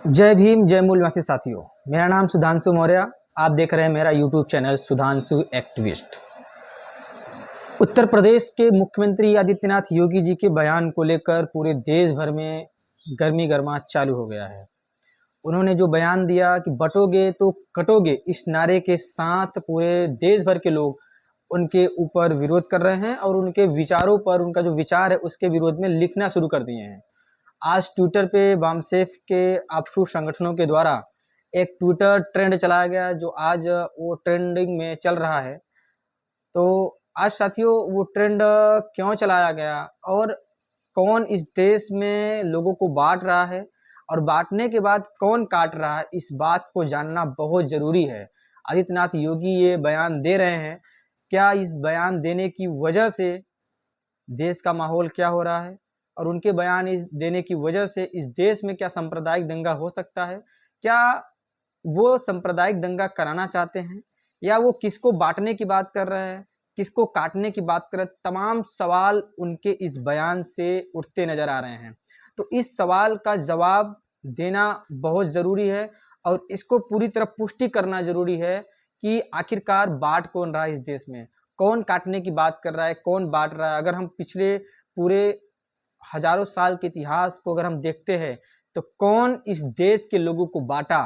जय भीम जय मूलवासी साथियों। मेरा नाम सुधांशु मौर्य। आप देख रहे हैं मेरा YouTube channel Sudhanshu activist. Uttar Pradesh के मुख्यमंत्री आदित्यनाथ योगी जी के बयान को लेकर पूरे देश भर में गर्मी गर्माहट चालू हो गया है। उन्होंने जो बयान दिया कि बटोगे तो कटोगे, इस नारे के साथ पूरे देश भर के लोग उनके ऊपर विरोध कर रहे हैं और उनके विचारों पर, उनका जो विचार है उसके विरोध में लिखना शुरू कर दिए हैं। आज ट्विटर पे वामसेफ के आपसू संगठनों के द्वारा एक ट्विटर ट्रेंड चलाया गया जो आज वो ट्रेंडिंग में चल रहा है। तो आज साथियों वो ट्रेंड क्यों चलाया गया और कौन इस देश में लोगों को बांट रहा है और बांटने के बाद कौन काट रहा है, इस बात को जानना बहुत ज़रूरी है। आदित्यनाथ योगी ये बयान दे रहे हैं, क्या इस बयान देने की वजह से देश का माहौल क्या हो रहा है और उनके बयान इस देने की वजह से इस देश में क्या सांप्रदायिक दंगा हो सकता है, क्या वो सांप्रदायिक दंगा कराना चाहते हैं या वो किसको बांटने की बात कर रहे हैं, किसको काटने की बात कर रहे हैं। तमाम सवाल उनके इस बयान से उठते नजर आ रहे हैं। तो इस सवाल का जवाब देना बहुत ज़रूरी है और इसको पूरी तरह पुष्टि करना ज़रूरी है कि आखिरकार बांट कौन रहा है इस देश में, कौन काटने की बात कर रहा है, कौन बांट रहा है। अगर हम पिछले पूरे हजारों साल के इतिहास को अगर हम देखते हैं तो कौन इस देश के लोगों को बांटा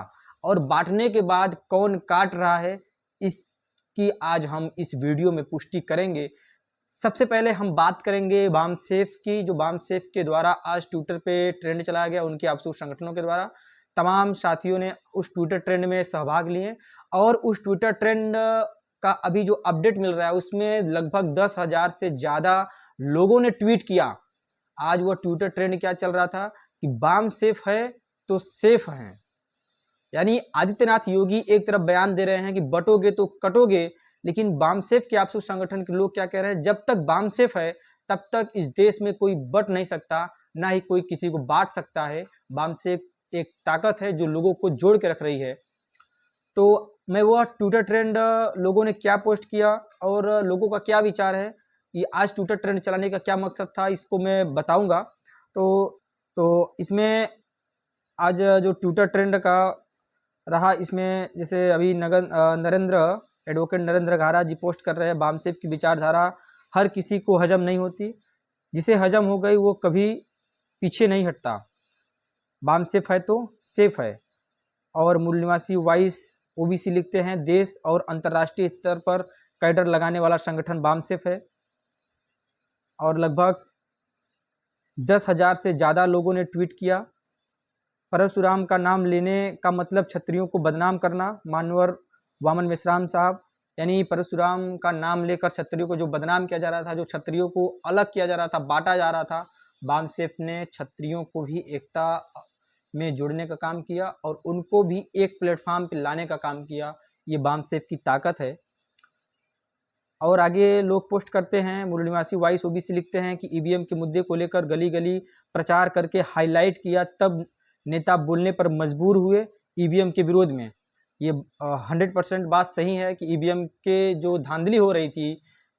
और बांटने के बाद कौन काट रहा है, इसकी आज हम इस वीडियो में पुष्टि करेंगे। सबसे पहले हम बात करेंगे वामसेफ की, जो वामसेफ के द्वारा आज ट्विटर पे ट्रेंड चलाया गया। उनके आपसू संगठनों के द्वारा तमाम साथियों ने उस ट्विटर ट्रेंड में सहभाग लिए और उस ट्विटर ट्रेंड का अभी जो अपडेट मिल रहा है उसमें लगभग 10,000 से ज़्यादा लोगों ने ट्वीट किया। आज वो ट्विटर ट्रेंड क्या चल रहा था कि वाम सेफ है तो सेफ है, यानी आदित्यनाथ योगी एक तरफ बयान दे रहे हैं कि बटोगे तो कटोगे, लेकिन वामसेफ के आपसू संगठन के लोग क्या कह रहे हैं, जब तक वामसेफ है तब तक इस देश में कोई बट नहीं सकता, ना ही कोई किसी को बांट सकता है। वामसेफ एक ताकत है जो लोगों को जोड़ के रख रही है। तो मैं वो ट्विटर ट्रेंड लोगों ने क्या पोस्ट किया और लोगों का क्या विचार है, ये आज ट्विटर ट्रेंड चलाने का क्या मकसद था, इसको मैं बताऊंगा। तो इसमें आज जो ट्विटर ट्रेंड का रहा, इसमें जैसे अभी एडवोकेट नरेंद्र घारा जी पोस्ट कर रहे हैं, वामसेफ की विचारधारा हर किसी को हजम नहीं होती, जिसे हजम हो गई वो कभी पीछे नहीं हटता, वामसेफ है तो सेफ है। और मूल निवासी वाइस ओबीसी लिखते हैं, देश और अंतर्राष्ट्रीय स्तर पर कैडर लगाने वाला संगठन वामसेफ है। और लगभग 10,000 से ज़्यादा लोगों ने ट्वीट किया। परशुराम का नाम लेने का मतलब क्षत्रियों को बदनाम करना, मानवर वामन मिश्राम साहब, यानी परशुराम का नाम लेकर क्षत्रियों को जो बदनाम किया जा रहा था, जो क्षत्रियों को अलग किया जा रहा था, बांटा जा रहा था, वामसेफ ने क्षत्रियों को भी एकता में जोड़ने का काम किया और उनको भी एक प्लेटफॉर्म पे लाने का काम किया। ये वामसेफ की ताकत है। और आगे लोग पोस्ट करते हैं, मूल निवासी वाइस ओबीसी लिखते हैं कि ईवीएम के मुद्दे को लेकर गली गली प्रचार करके हाईलाइट किया, तब नेता बोलने पर मजबूर हुए ईवीएम के विरोध में। ये 100% बात सही है कि ईवीएम के जो धांधली हो रही थी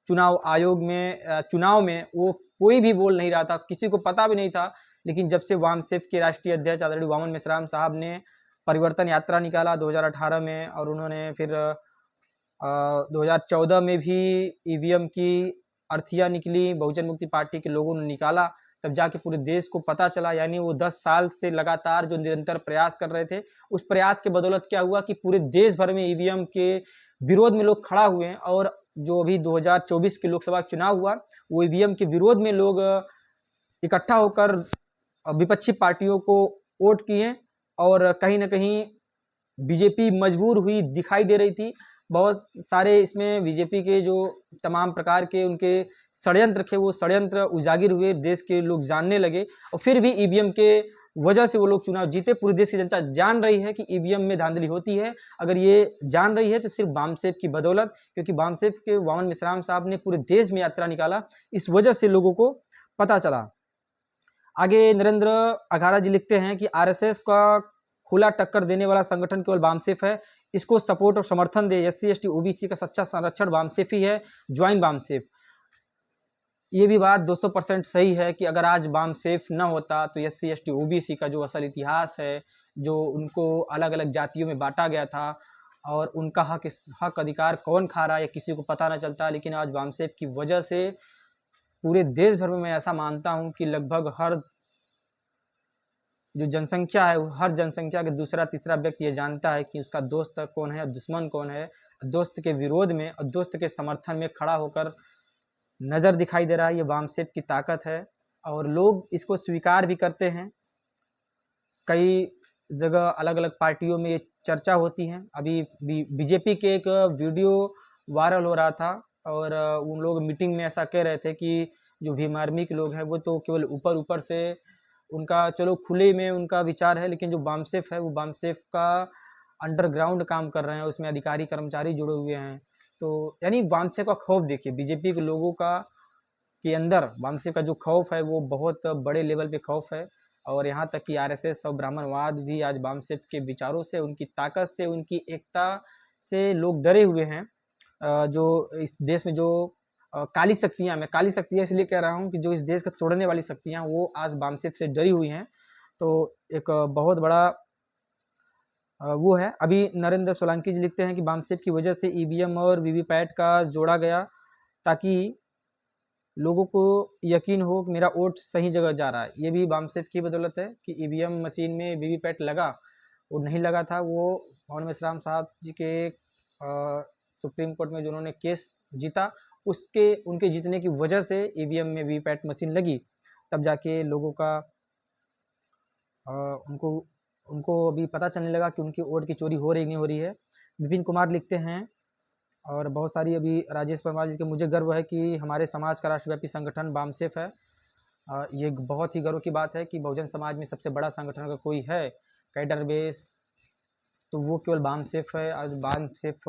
चुनाव आयोग में, चुनाव में, वो कोई भी बोल नहीं रहा था, किसी को पता भी नहीं था। लेकिन जब से वामसेफ के राष्ट्रीय अध्यक्ष आदरणीय वामन मिश्राम साहब ने परिवर्तन यात्रा निकाला 2018 में और उन्होंने फिर 2014 में भी ईवीएम की अर्थियाँ निकली, बहुजन मुक्ति पार्टी के लोगों ने निकाला, तब जाके पूरे देश को पता चला। यानी वो 10 साल से लगातार जो निरंतर प्रयास कर रहे थे, उस प्रयास के बदौलत क्या हुआ कि पूरे देश भर में ईवीएम के विरोध में लोग खड़ा हुए हैं। और जो अभी 2024 के लोकसभा चुनाव हुआ, वो ईवीएम के विरोध में लोग इकट्ठा होकर विपक्षी पार्टियों को वोट किए और कहीं ना कहीं बीजेपी मजबूर हुई दिखाई दे रही थी। बहुत सारे इसमें बीजेपी के जो तमाम प्रकार के उनके षड्यंत्र थे, वो षड्यंत्र उजागर हुए, देश के लोग जानने लगे और फिर भी ईवीएम के वजह से वो लोग चुनाव जीते। पूरे देश की जनता जान रही है कि ईवीएम में धांधली होती है। अगर ये जान रही है तो सिर्फ वामसेफ की बदौलत, क्योंकि वामसेफ के वामन मिश्राम साहब ने पूरे देश में यात्रा निकाला, इस वजह से लोगों को पता चला। आगे नरेंद्र अघारा जी लिखते हैं कि आरएसएस का खुला टक्कर देने वाला संगठन केवल वामसेफ है, इसको सपोर्ट और समर्थन दे। एससी एसटी ओबीसी का सच्चा संरक्षण वामसेफ ही है, ज्वाइन वामसेफ। ये भी बात 200% सही है कि अगर आज बामसेफ न होता तो SC ST OBC का जो असल इतिहास है, जो उनको अलग अलग जातियों में बांटा गया था और उनका हक अधिकार कौन खा रहा है किसी को पता न चलता। लेकिन आज बामसेफ की वजह से पूरे देश भर में मैं ऐसा मानता हूँ कि लगभग हर जो जनसंख्या है, हर जनसंख्या के दूसरा तीसरा व्यक्ति ये जानता है कि उसका दोस्त कौन है, दुश्मन कौन है। दोस्त के विरोध में और दोस्त के समर्थन में खड़ा होकर नज़र दिखाई दे रहा है। ये बामसेफ की ताकत है और लोग इसको स्वीकार भी करते हैं। कई जगह अलग अलग पार्टियों में ये चर्चा होती है। अभी बीजेपी के एक वीडियो वायरल हो रहा था और उन लोग मीटिंग में ऐसा कह रहे थे कि जो भीम आर्मी के लोग हैं वो तो केवल ऊपर ऊपर से उनका चलो खुले में उनका विचार है, लेकिन जो बामसेफ है वो बामसेफ का अंडरग्राउंड काम कर रहे हैं, उसमें अधिकारी कर्मचारी जुड़े हुए हैं। तो यानी बामसेफ का खौफ देखिए, बीजेपी के लोगों का के अंदर बामसेफ का जो खौफ है वो बहुत बड़े लेवल पे खौफ है। और यहाँ तक कि RSS और ब्राह्मणवाद भी आज बामसेफ के विचारों से, उनकी ताकत से, उनकी एकता से लोग डरे हुए हैं। जो इस देश में जो काली शक्तियाँ, मैं काली शक्तियाँ इसलिए कह रहा हूँ कि जो इस देश को तोड़ने वाली शक्तियाँ वो आज बामसेफ से डरी हुई हैं। तो एक बहुत बड़ा वो है। अभी नरेंद्र सोलंकी जी लिखते हैं कि बामसेफ की वजह से EVM और VVPAT का जोड़ा गया ताकि लोगों को यकीन हो कि मेरा वोट सही जगह जा रहा है। ये भी बामसेफ की बदौलत है कि EVM मशीन में VVPAT लगा और नहीं लगा था। वो मोहन मेश्राम साहब जी के सुप्रीम कोर्ट में जो उन्होंने केस जीता, उसके उनके जीतने की वजह से EVM में VVPAT मशीन लगी, तब जाके लोगों का उनको अभी पता चलने लगा कि उनकी वोट की चोरी हो रही नहीं हो रही है। विपिन कुमार लिखते हैं और बहुत सारी अभी राजेश परमार जी के, मुझे गर्व है कि हमारे समाज का राष्ट्रव्यापी संगठन बामसेफ है। ये बहुत ही गर्व की बात है कि बहुजन समाज में सबसे बड़ा संगठन अगर कोई है कैडर बेस तो वो केवल बामसेफ है। आज बामसेफ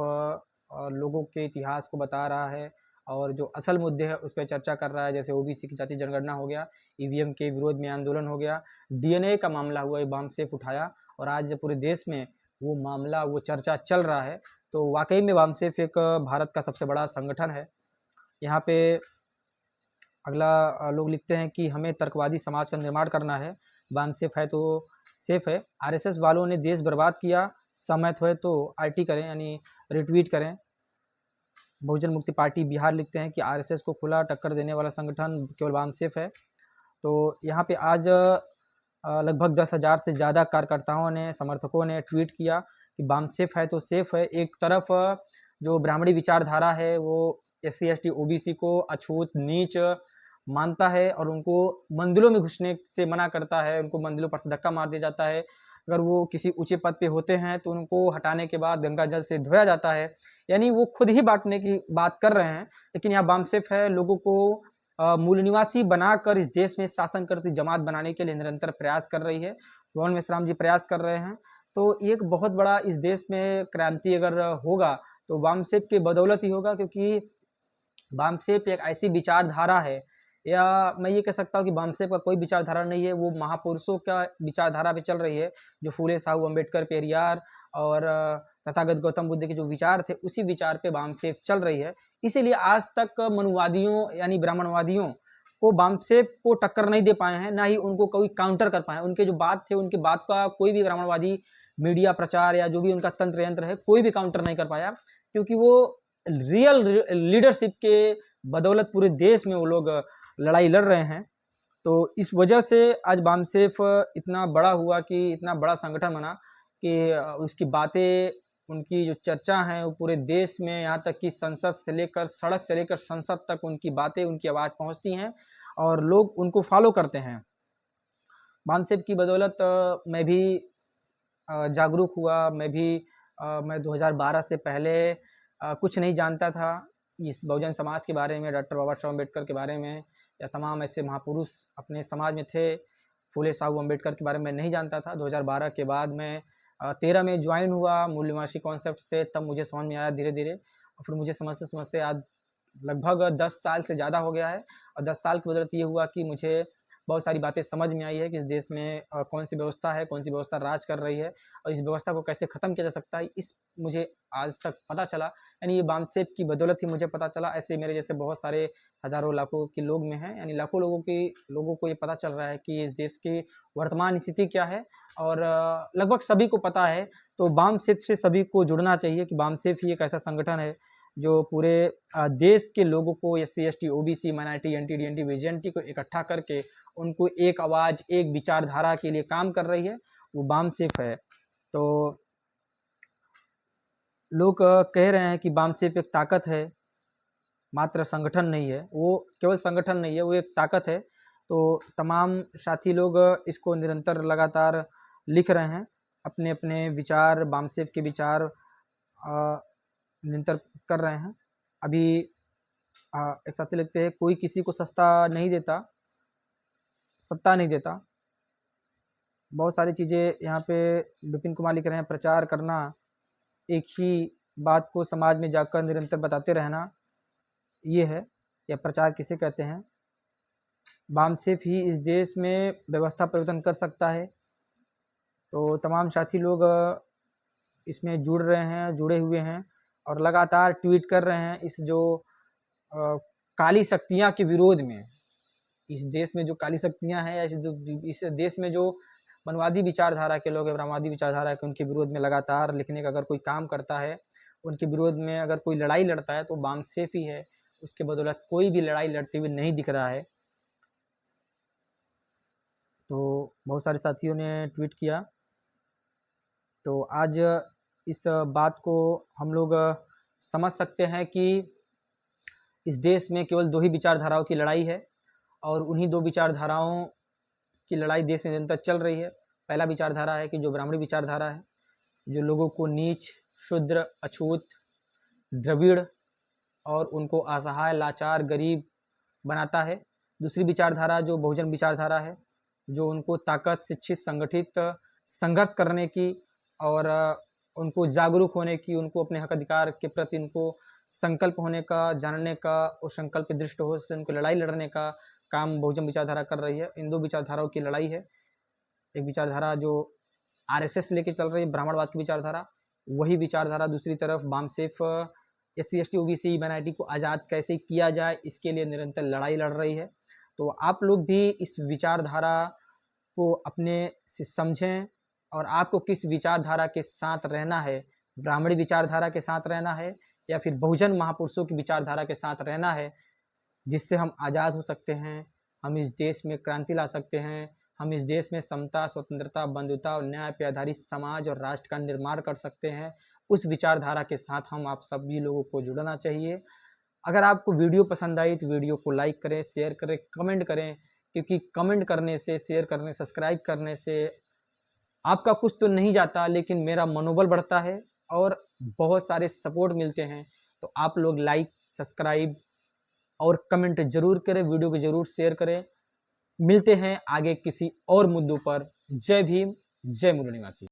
लोगों के इतिहास को बता रहा है और जो असल मुद्दे हैं उस पर चर्चा कर रहा है। जैसे OBC की जाति जनगणना हो गया, EVM के विरोध में आंदोलन हो गया, DNA का मामला हुआ, ये बामसेफ उठाया और आज पूरे देश में वो मामला, वो चर्चा चल रहा है। तो वाकई में बामसेफ एक भारत का सबसे बड़ा संगठन है। यहाँ पे अगला लोग लिखते हैं कि हमें तर्कवादी समाज का निर्माण करना है, बामसेफ है तो सेफ है। RSS वालों ने देश बर्बाद किया, समय है तो RT करें, यानी रिट्वीट करें। बहुजन मुक्ति पार्टी बिहार लिखते हैं कि RSS को खुला टक्कर देने वाला संगठन केवल बामसेफ है। तो यहाँ पे आज लगभग 10,000 से ज़्यादा कार्यकर्ताओं ने, समर्थकों ने ट्वीट किया कि बामसेफ है तो सेफ है। एक तरफ जो ब्राह्मणी विचारधारा है वो SC ST OBC को अछूत नीच मानता है और उनको मंदिरों में घुसने से मना करता है, उनको मंदिरों पर से धक्का मार दिया जाता है। अगर वो किसी ऊंचे पद पे होते हैं तो उनको हटाने के बाद गंगा जल से धोया जाता है, यानी वो खुद ही बांटने की बात कर रहे हैं। लेकिन यहाँ बामसेफ है लोगों को मूल निवासी बनाकर इस देश में शासन करती जमात बनाने के लिए निरंतर प्रयास कर रही है। मोहन मेश्राम जी प्रयास कर रहे हैं। तो एक बहुत बड़ा इस देश में क्रांति अगर होगा तो बामसेफ के बदौलत ही होगा, क्योंकि बामसेफ एक ऐसी विचारधारा है, या मैं ये कह सकता हूँ कि बामसेफ का कोई विचारधारा नहीं है, वो महापुरुषों का विचारधारा पे चल रही है। जो फूले साहू अम्बेडकर, पेरियार और तथागत गौतम बुद्ध के जो विचार थे उसी विचार पे बामसेफ चल रही है। इसीलिए आज तक मनुवादियों यानी ब्राह्मणवादियों को बामसेफ को टक्कर नहीं दे पाए हैं, ना ही उनको कोई काउंटर कर पाए। उनके जो बात थे, उनकी बात का कोई भी ब्राह्मणवादी मीडिया प्रचार या जो भी उनका तंत्र यंत्र है कोई भी काउंटर नहीं कर पाया, क्योंकि वो रियल लीडरशिप के बदौलत पूरे देश में वो लोग लड़ाई लड़ रहे हैं। तो इस वजह से आज बामसेफ इतना बड़ा हुआ, कि इतना बड़ा संगठन बना कि उसकी बातें, उनकी जो चर्चा है वो पूरे देश में, यहाँ तक कि संसद से लेकर, सड़क से लेकर संसद तक उनकी बातें, उनकी आवाज़ पहुँचती हैं और लोग उनको फॉलो करते हैं। बामसेफ की बदौलत मैं भी जागरूक हुआ। मैं 2012 से पहले कुछ नहीं जानता था इस बहुजन समाज के बारे में, डॉक्टर बाबा साहब अम्बेडकर के बारे में, या तमाम ऐसे महापुरुष अपने समाज में थे। फूले साहू अम्बेडकर के बारे में नहीं जानता था। 2012 के बाद मैं 13 में ज्वाइन हुआ मूल निवासी कॉन्सेप्ट से, तब मुझे समझ में आया धीरे धीरे, और फिर मुझे समझते समझते आज लगभग 10 साल से ज़्यादा हो गया है। और 10 साल की बदौलत ये हुआ कि मुझे बहुत सारी बातें समझ में आई है कि इस देश में कौन सी व्यवस्था है, कौन सी व्यवस्था राज कर रही है और इस व्यवस्था को कैसे ख़त्म किया जा सकता है, इस मुझे आज तक पता चला। यानी ये बामसेफ की बदौलत ही मुझे पता चला। ऐसे मेरे जैसे बहुत सारे हज़ारों लाखों के लोग में हैं, यानी लाखों लोगों को ये पता चल रहा है कि इस देश की वर्तमान स्थिति क्या है और लगभग सभी को पता है। तो बामसेफ से सभी को जुड़ना चाहिए कि बामसेफ ही एक ऐसा संगठन है जो पूरे देश के लोगों को SC ST OBC minority NT DNT VJNT को इकट्ठा करके उनको एक आवाज़, एक विचारधारा के लिए काम कर रही है, वो बामसेफ है। तो लोग कह रहे हैं कि बामसेफ एक ताकत है, मात्र संगठन नहीं है। वो केवल संगठन नहीं है, वो एक ताकत है। तो तमाम साथी लोग इसको निरंतर लगातार लिख रहे हैं, अपने अपने विचार, बामसेफ के विचार निरंतर कर रहे हैं। अभी एक साथी लिखते हैं, कोई किसी को सत्ता नहीं देता। बहुत सारी चीज़ें यहाँ पे विपिन कुमार लिख रहे हैं, प्रचार करना, एक ही बात को समाज में जाकर निरंतर बताते रहना, ये है, या प्रचार किसे कहते हैं। बामसेफ ही इस देश में व्यवस्था परिवर्तन कर सकता है। तो तमाम साथी लोग इसमें जुड़े हुए हैं और लगातार ट्वीट कर रहे हैं इस जो काली शक्तियाँ के विरोध में। इस देश में जो काली शक्तियाँ हैं, इस देश में जो मनवादी विचारधारा के लोग हैं, ब्रह्मवादी विचारधारा के, उनके विरोध में लगातार लिखने का अगर कोई काम करता है, उनके विरोध में अगर कोई लड़ाई लड़ता है तो बामसेफ ही है। उसके बदौलत कोई भी लड़ाई लड़ते हुए नहीं दिख रहा है। तो बहुत सारे साथियों ने ट्वीट किया। तो आज इस बात को हम लोग समझ सकते हैं कि इस देश में केवल दो ही विचारधाराओं की लड़ाई है और उन्हीं दो विचारधाराओं की लड़ाई देश में निरंतर चल रही है। पहला विचारधारा है कि जो ब्राह्मणी विचारधारा है, जो लोगों को नीच, शूद्र, अछूत, द्रविड़ और उनको असहाय, लाचार, गरीब बनाता है। दूसरी विचारधारा जो बहुजन विचारधारा है, जो उनको ताकत, शिक्षित, संगठित, संघर्ष करने की और उनको जागरूक होने की, उनको अपने हक अधिकार के प्रति उनको संकल्प होने का, जानने का और संकल्प दृष्ट हो से उनको लड़ाई लड़ने का काम बहुजन विचारधारा कर रही है। इन दो विचारधाराओं की लड़ाई है। एक विचारधारा जो RSS लेके चल रही है, ब्राह्मणवाद की विचारधारा, वही विचारधारा दूसरी तरफ BAMCEF SC ST OBC minority को आज़ाद कैसे किया जाए, इसके लिए निरंतर लड़ाई लड़ रही है। तो आप लोग भी इस विचारधारा को अपने से समझें और आपको किस विचारधारा के साथ रहना है, ब्राह्मणी विचारधारा के साथ रहना है या फिर बहुजन महापुरुषों की विचारधारा के साथ रहना है, जिससे हम आज़ाद हो सकते हैं, हम इस देश में क्रांति ला सकते हैं, हम इस देश में समता, स्वतंत्रता, बंधुता और न्याय पर आधारित समाज और राष्ट्र का निर्माण कर सकते हैं। उस विचारधारा के साथ हम आप सभी लोगों को जुड़ना चाहिए। अगर आपको वीडियो पसंद आई तो वीडियो को लाइक करें, शेयर करें, कमेंट करें, क्योंकि कमेंट करने से, शेयर करने, सब्सक्राइब करने से आपका कुछ तो नहीं जाता, लेकिन मेरा मनोबल बढ़ता है और बहुत सारे सपोर्ट मिलते हैं। तो आप लोग लाइक, सब्सक्राइब और कमेंट जरूर करें, वीडियो को जरूर शेयर करें। मिलते हैं आगे किसी और मुद्दों पर। जय भीम, जय मुरली निवासी।